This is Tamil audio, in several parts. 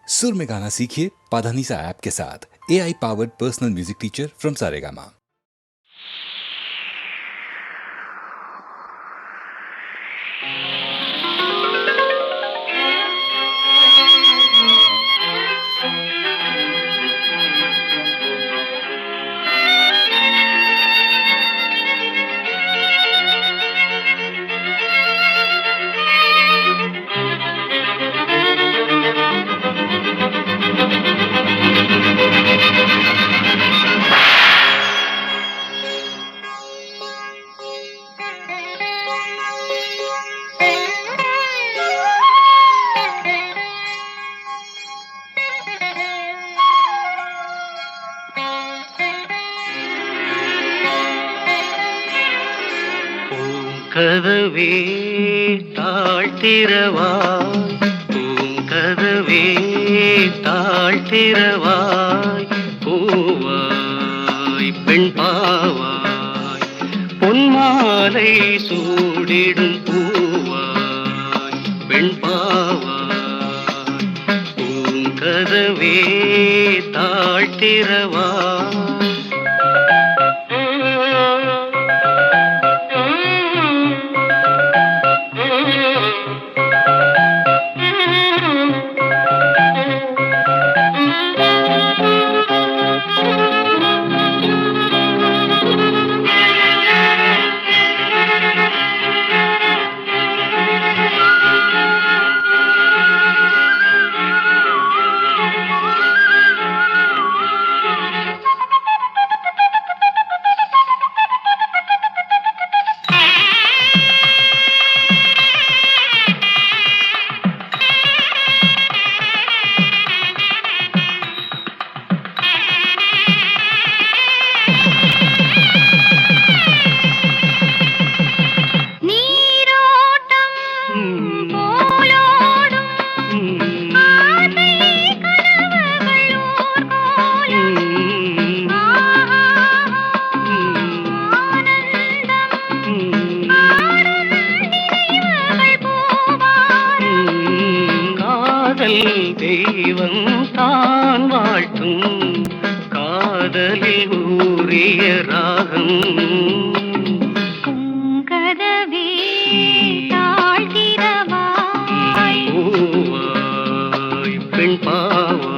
सुर में गाना सीखिए पाधानीसा ऐप के साथ। AI powered personal music teacher from Saregama. கதவே தாழ்த்திரவாய், பூங்கதவே தாழ்த்திரவாய், பூவாய் பெண் பாவாய், பொன்மாலை சூடிடும் பூவாய் பெண் பாவாய், பூங்கதவே தாழ்த்திரவாய். தெய்வம் தான் வாழ்த்தும் காதலில் ஊறிய ராகம். கதவே தாழ்த்திரவாய், பூவாய் பெண் பாவாய்.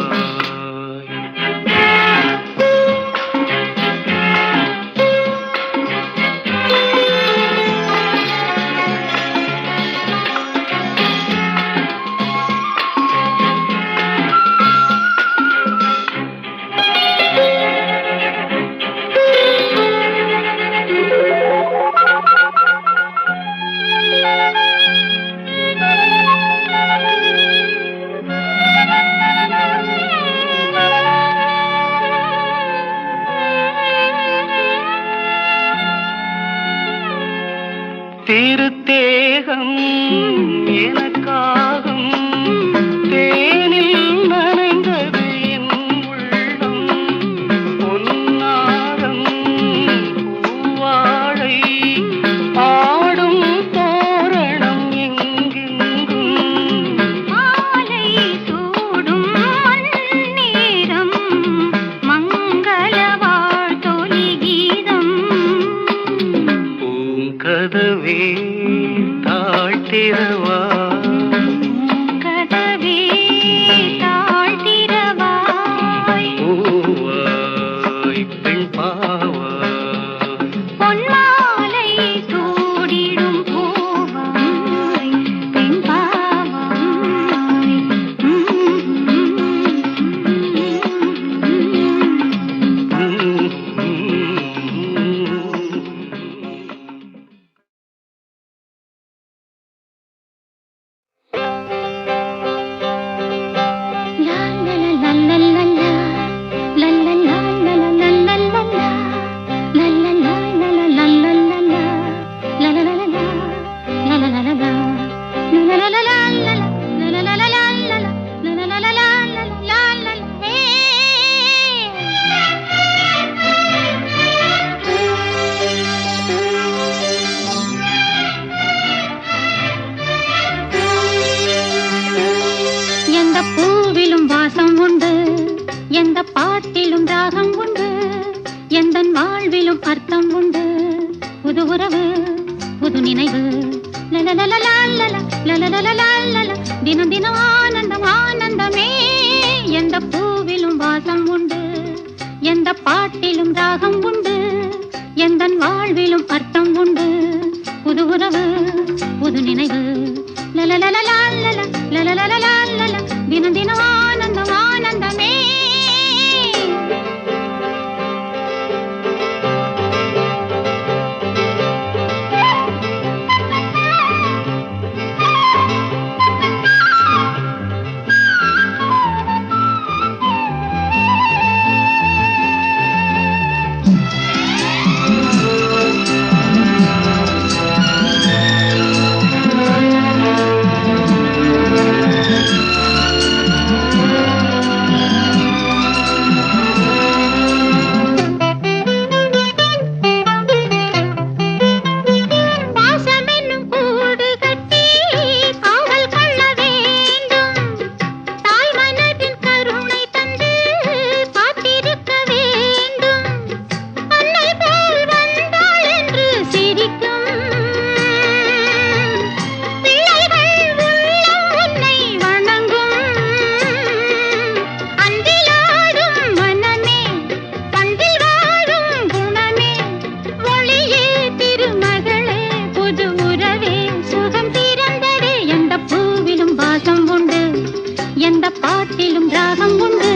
பாட்டிலும் ராகம் உண்டு,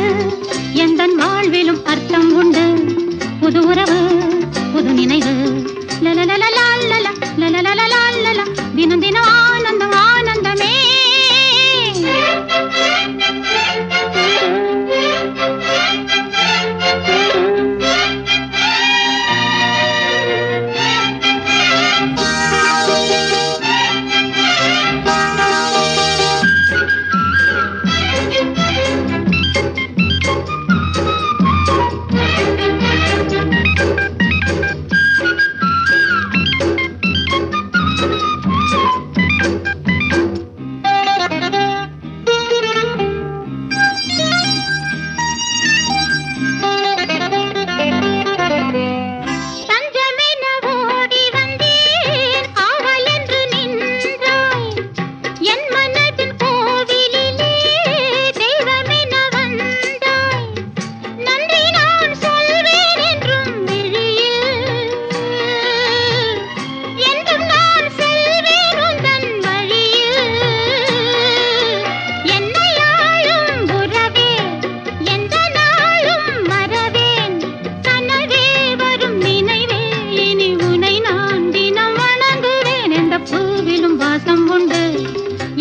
எந்தன் வாழ்விலும் அர்த்தம் உண்டு. புது உறவு புது நினைவு, லலலலலா லலலலலா, தினம் தினம் ஆனந்தம் ஆனந்தமே.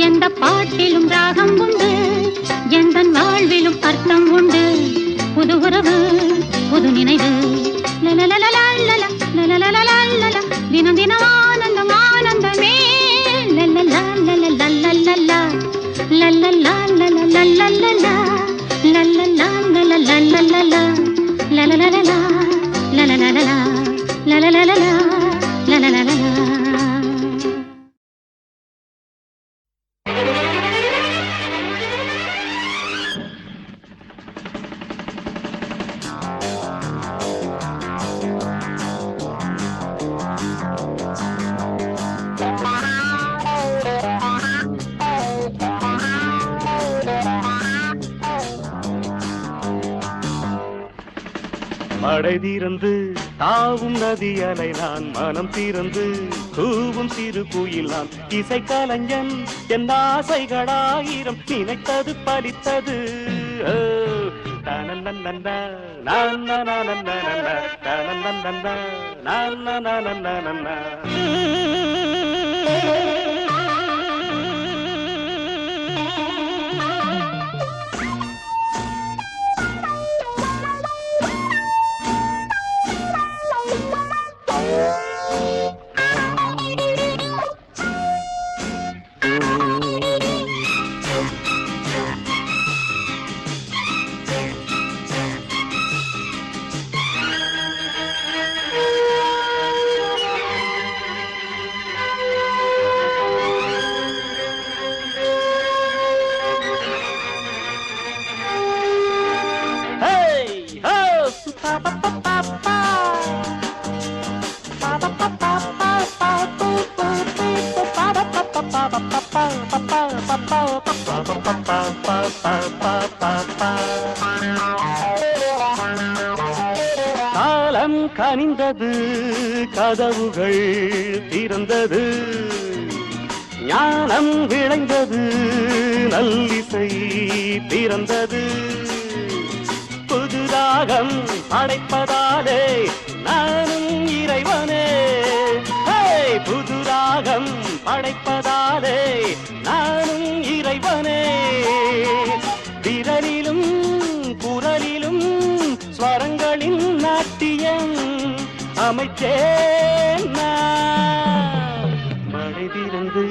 எந்த பாட்டிலும் ராகம் உண்டு, எந்தன் வாழ்விலும் அர்த்தம் உண்டு. புது உறவு புது நினைவு, லலலலலா லலலலலா, தினம் தினம் ஆனந்தம் ஆனந்தமே. லலலா லலலலலா லலலா லலலலலா லலலா லலலலலா லலலலலா லலலலலா லலலலலா லலலலலா. மழை தீர்ந்து தாவும் நதி அலை நான், மனம் தீர்ந்து கூவும் சிறு குயில் நான். இசை கலைஞன் என் ஆசைகளாயிரம், நினைத்தது பலித்தது. காலம் கனிந்தது, கதவுகள் திறந்தது, ஞானம் விளைந்தது, நல்லிசை பிறந்தது. புதுராகம் படைப்பதாலே நானும் இறைவனே, புதுராகம் படைப்பதாலே நானும் இறைவனே. விரலிலும் குரலிலும் ஸ்வரங்களின் நாட்டியம் அமைச்சேன் நான். மழை திறந்து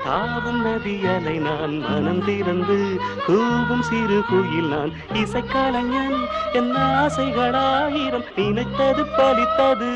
தாவும் நதி அலை நான், மனம் திறந்து கூவும் சிறு குயில் நான். இசைக்கலைஞன் என் ஆசைகளாயிரம், நினைத்தது பலித்தது.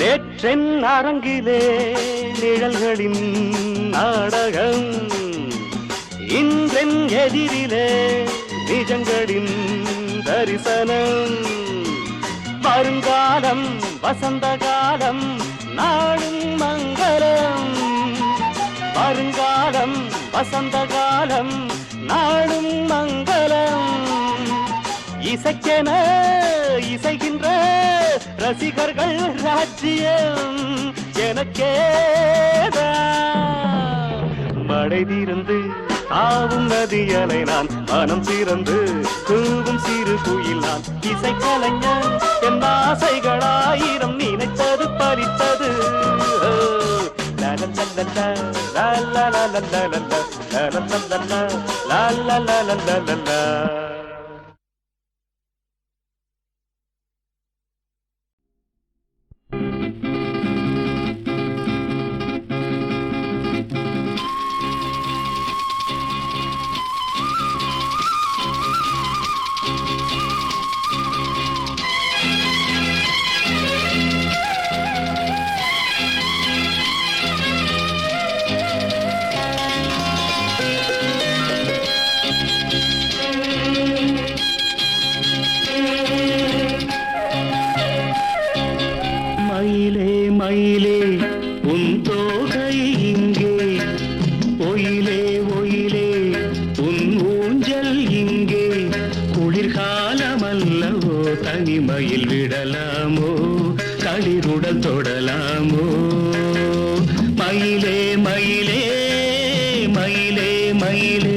நேற்றென் அரங்கிலே நிழல்களின் நாடகம், இன்றென் எதிரிலே நிஜங்களின் தரிசனம். வருங்காலம் வசந்த காலம் நாடும் மங்களம், வருங்காலம் வசந்த காலம் நாடும் மங்களம். இசைக்கென இசைகின்ற ரசிகர்கள் ராஜ்யம் எனக்கேதான். மழை தீர்ந்து தாவும் நதியலை நான், மனம் திறந்து தூவும் சிறு குயில் நான். இசைக்கலைஞன் என் ஆசைகளாயிரம் நினைத்தது பறித்தது. மயிலே மயிலே உன் தோகை இங்கே, ஒயிலே ஒயிலே உன் ஊஞ்சல் இங்கே. குளிர்காலமல்லவோ தனிமையில் விடலாமோ, களிருடல் தொடலாமோ. மயிலே மயிலே மயிலே மயிலே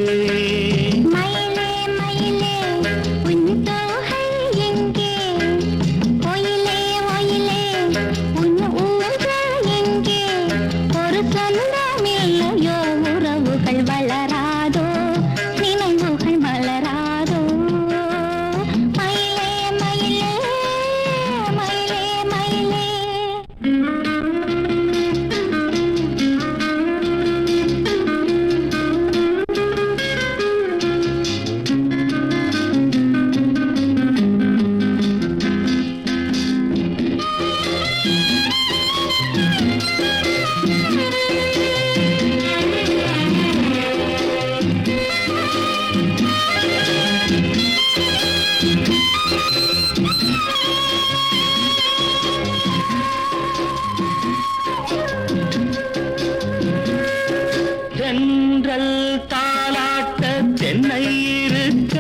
தென்றல் தாலாட்ட தென்னை இருக்க,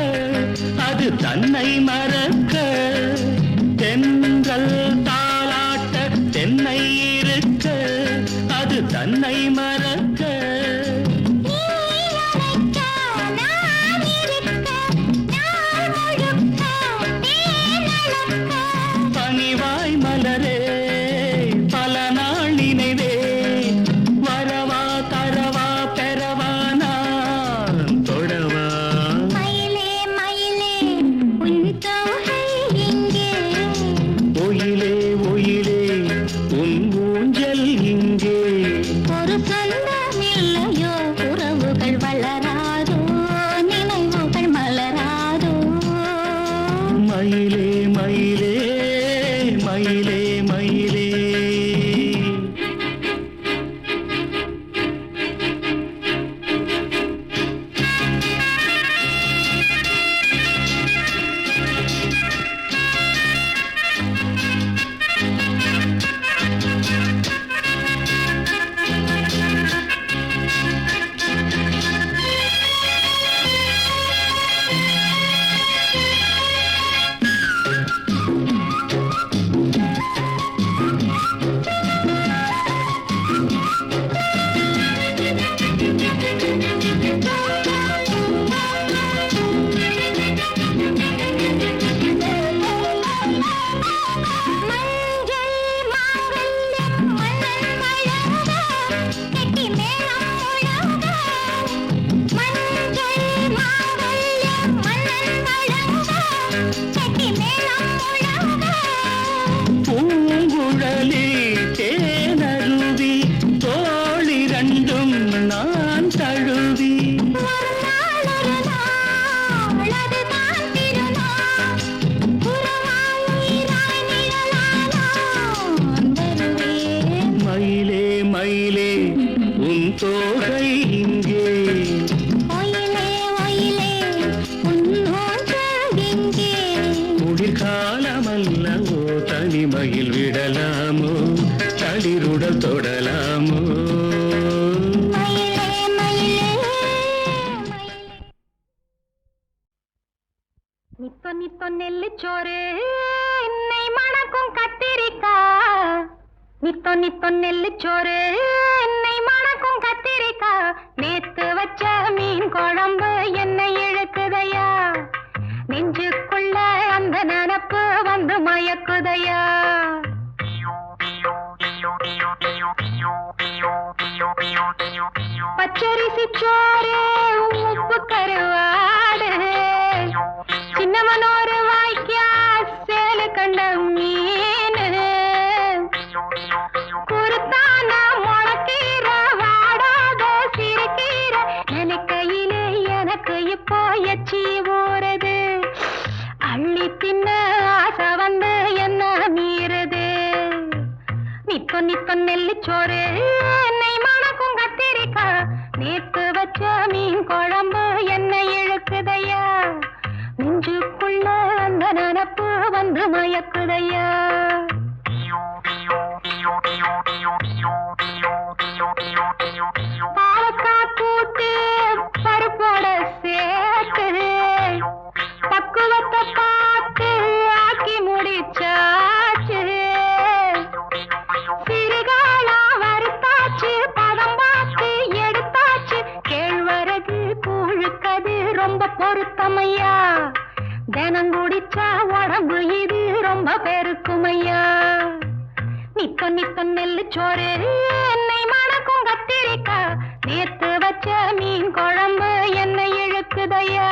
அது தன்னை மறக்க. தென்றல் தாலாட்ட தென்னை இருக்க, அது தன்னை மறக்க. பனிவாய் மலரே பல நாள் நினைவே, வரவா தரவா பெறவா நான் தொடவா. மயிலே மயிலே உன் தோகை இங்கே, ஒயிலே ஒயிலே உன் ஊஞ்சல் இங்கே. ஒரு சொந்தம் இல்லையோ உறவுகள் வளராதோ, நினைவுகள் மலராதோ. மயிலே மயிலே மயிலே மயிலே. குளிர்காலமல்லவோ தனிமையில் விடலாமோ தளிருடல் தொடலாமோ மயிலே மயிலே நித்தோ நித்தோ நெல்லுச்சோறு என்னை மணக்கும் கத்திரிக்காய் நித்தோ நித்தோ நெல்லுச்சோறு என்னை மணக்கும் கத்திரிக்காய் நேத்து வச்ச மீன் குழம்பு என்னை இழுக்குதையா நெஞ்சுக்குள்ள அந்த நினப்பு வந்து மயக்குதையா பச்சரிசி சோறு உப்பு கருவாடு சின்னவனோரு வாய்க்கா சேலு கண்ட மீன் குருத்தான முளக்கீர வாடாத சிறுகீர நினைக்கையிலே எனக்கு இப்போ எச்சி ஊறுது அள்ளி தின்ன ஆசை வந்து என்ன மீறுது நித்தோ நித்தோ நெல்லுச்சோறு என்னை மணக்கும் கத்திரிக்காய் நேத்து வச்ச மீன் குழம்பு என்னை இழுக்குதையா நெஞ்சுக்குள்ள அந்த நினப்பு வந்து மயக்குதையா பாலக்காய் கூட்டு பருப்போட சேர்த்து பக்குவத்தை பார்த்து ஆக்கி முடிச்சாச்சு சிறுகாலா வறுத்தாச்சு பதம் பார்த்து எடுத்தாச்சு கேழ்வரகு கூழுக்கது ரொம்ப பொருத்தமையா தினம் குடிச்சா உடம்பு இது ரொம்ப பெருக்குமையா நித்தோ நித்தோ நெல்லுச்சோறு என்னை மணக்கும் கத்திரிக்காய் நேத்து வச்ச மீன் குழம்பு என்னை இழுக்குதையா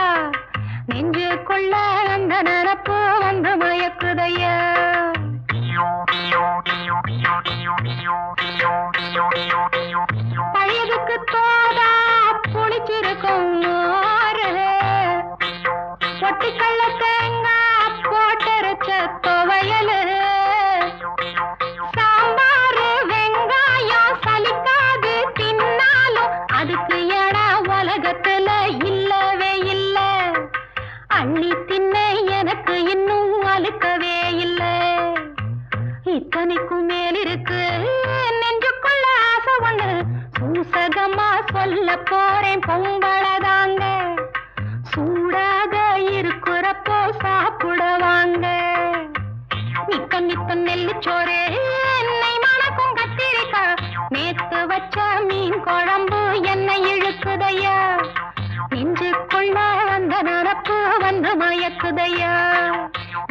நெஞ்சுக்குள்ள அந்த நினப்பு வந்து மயக்குதையா பழையதுக்கு தோதா புளிச்சிருக்கும் மோரு பொட்டுக்கல்ல தேங்காய் போட்டரைச்ச துவையலு சாம்பாரு வெங்காயம் சலிக்காது தின்னாலும் அதுக்கு இடம் உலகத்துல இல்லவே இல்ல அள்ளி தின்ன எனக்கு இன்னும் அழுக்கவே இல்ல இத்தனைக்கும் மேலிருக்கு நெஞ்சுக்குள்ள ஆசை ஒண்ணு சூசகமா சொல்ல போறேன் பொங்கலதாங்க சூடாக இருக்கிறப்போ சாப்பிடுவாங்க நித்தோ நித்தோ நெல்லுச்சோறு என்னை மணக்கும் கத்திரிக்காய் நேத்து வச்ச மீன் குழம்பு என்னை இழுக்குதையா நெஞ்சுக்குள்ள அந்த நினப்பு வந்து மயக்குதையா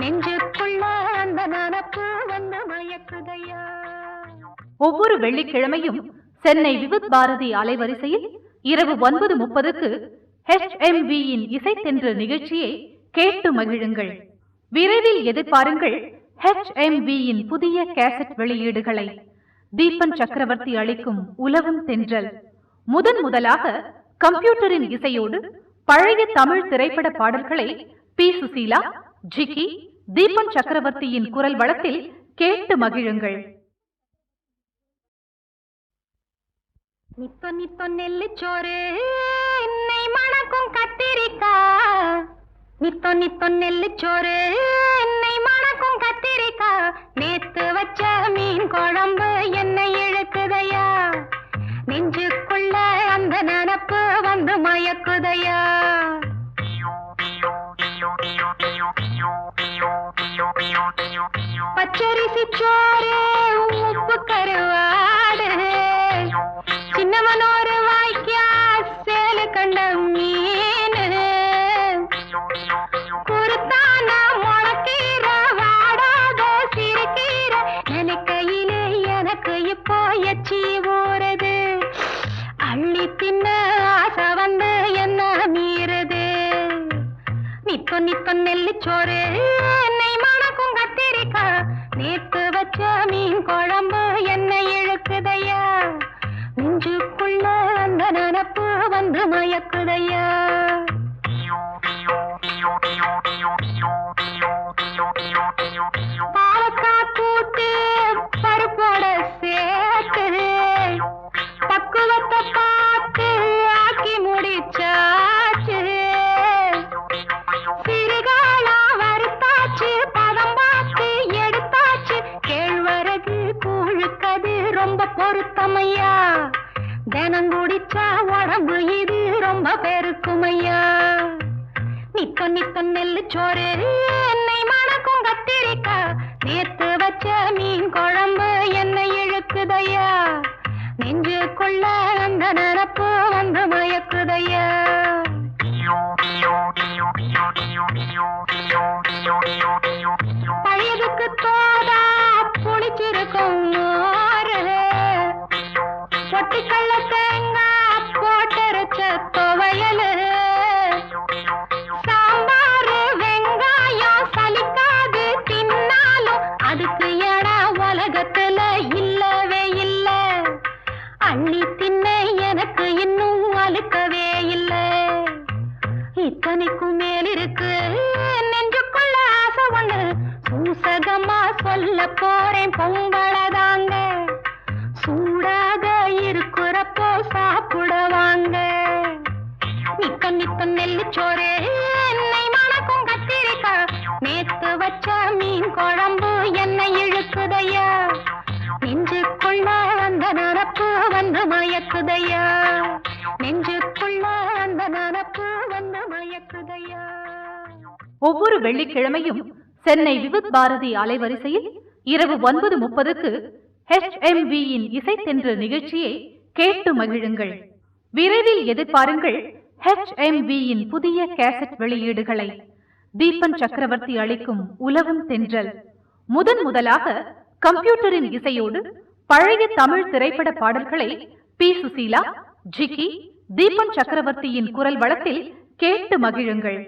நெஞ்சுக்குள்ள அந்த நினப்பு வந்து மயக்குதையா ஒவ்வொரு வெள்ளிக்கிழமையும் சென்னை விவித் பாரதி அலைவரிசையில் இரவு 9:30க்கு HMV-யின் இசைத்தென்று நிகழ்ச்சியை கேட்டு மகிழுங்கள். விரைவில் எதிர்பாருங்கள் HMV-யின் புதிய கேசட் வெளியீடுகளை. தீபன் சக்கரவர்த்தி அளிக்கும் உலவும் தென்றல் முதலாக கம்ப்யூட்டரின் இசையோடு பழைய தமிழ் திரைப்பட பாடல்களை பி. சுசீலா, ஜிக்கி, தீபன் சக்கரவர்த்தியின் குரல் வளத்தில் கேட்டு மகிழுங்கள். நித்தோ நித்தோ நெல்லுச்சோறு என்னை மணக்கும் கத்திரிக்காய் நித்தோ நித்தோ நெல்லுச்சோறு என்னை மணக்கும் கத்திரிக்காய் நேத்து வச்ச மீன் குழம்பு என்னை இழுக்குதையா நெஞ்சுக்குள்ள அந்த நினப்பு வந்து மயக்குதையா பச்சரிசி சோறு உப்பு கருவாடு சின்னவனோரு வாய்க்கா சேலு கண்ட மீன் குருத்தான முளக்கீர வாடாத சிறுகீர நினைக்கையிலே எனக்கு இப்போ எச்சி ஊறுது அள்ளி தின்ன ஆசை வந்து என்ன மீறுது நித்தோ நித்தோ நெல்லுச்சோறு என்னை மணக்கும் கத்திரிக்காய் நேத்து வச்ச மீன் குழம்பு என்னை இழுக்குதையா நெஞ்சுக்குள்ள அந்த நினப்பு வந்து மயக்குதையா பாலக்காய் கூட்டு பருப்போட சேர்த்து பக்குவத்தை பார்த்து ஆக்கி முடிச்சாச்சு சிறுகாலா வர தினம் குடிச்சா உடம்பு இது ரொம்ப பெருக்குமையா. நித்த நித்த நெல்லு சோறு என்னை மணக்கும் கத்திரிக்கா, நேத்து வச்ச மீன் குழம்பு என்னை இழுக்குதையா. நெஞ்சுக்குள்ள அந்த நினப்பு வந்து மயக்குதையா. பழையதுக்கு தோதா புளிச்சிருக்கும் மோரு, பொட்டுக்கல்ல தேங்காய் போட்டரைச்ச துவையலு, சாம்பாரு வெங்காயம் சலிக்காது தின்னாலும் அதுக்கு இடம் உலகத்துல இல்லவே இல்ல. அள்ளி தின்ன எனக்கு இன்னும் அழுக்கவே இல்ல. இத்தனைக்கும் மேல் இருக்கு நெஞ்சுக்குள்ள ஆசை ஒண்ணு, சூசகமா சொல்ல போறேன் பொங்கலதாங்க. சூடாக இருக்கிறப்போ சாப்பிடுவாங்க. நித்த நித்த நெல்லு சோறு என்னை மணக்கும் கத்திரிக்கா, நேத்து வச்ச மீன் குழம்பு என்னை இழுக்குதையா. நெஞ்சுக்குள்ள அந்த நனப்பு வந்து மயக்குதையா. நெஞ்சுக்குள்ள அந்த நனப்பு வந்து மயக்குதையா. ஒவ்வொரு வெள்ளிக்கிழமையும் சென்னை விவித் பாரதி அலைவரிசையில் இரவு 9:30க்கு HMVயின் இசைத்தென்று நிகழ்ச்சியை கேட்டு மகிழுங்கள். விரைவில் எதிர்பாருங்கள் HMVயின் புதிய கேசட் வெளியீடுகளை. தீபன் சக்கரவர்த்தி அளிக்கும் உலவும் தென்றல் முதலாக கம்ப்யூட்டரின் இசையோடு பழைய தமிழ் திரைப்பட பாடல்களை பி. சுசீலா, ஜிக்கி, தீபன் சக்கரவர்த்தியின் குரல் வளத்தில் கேட்டு மகிழுங்கள்.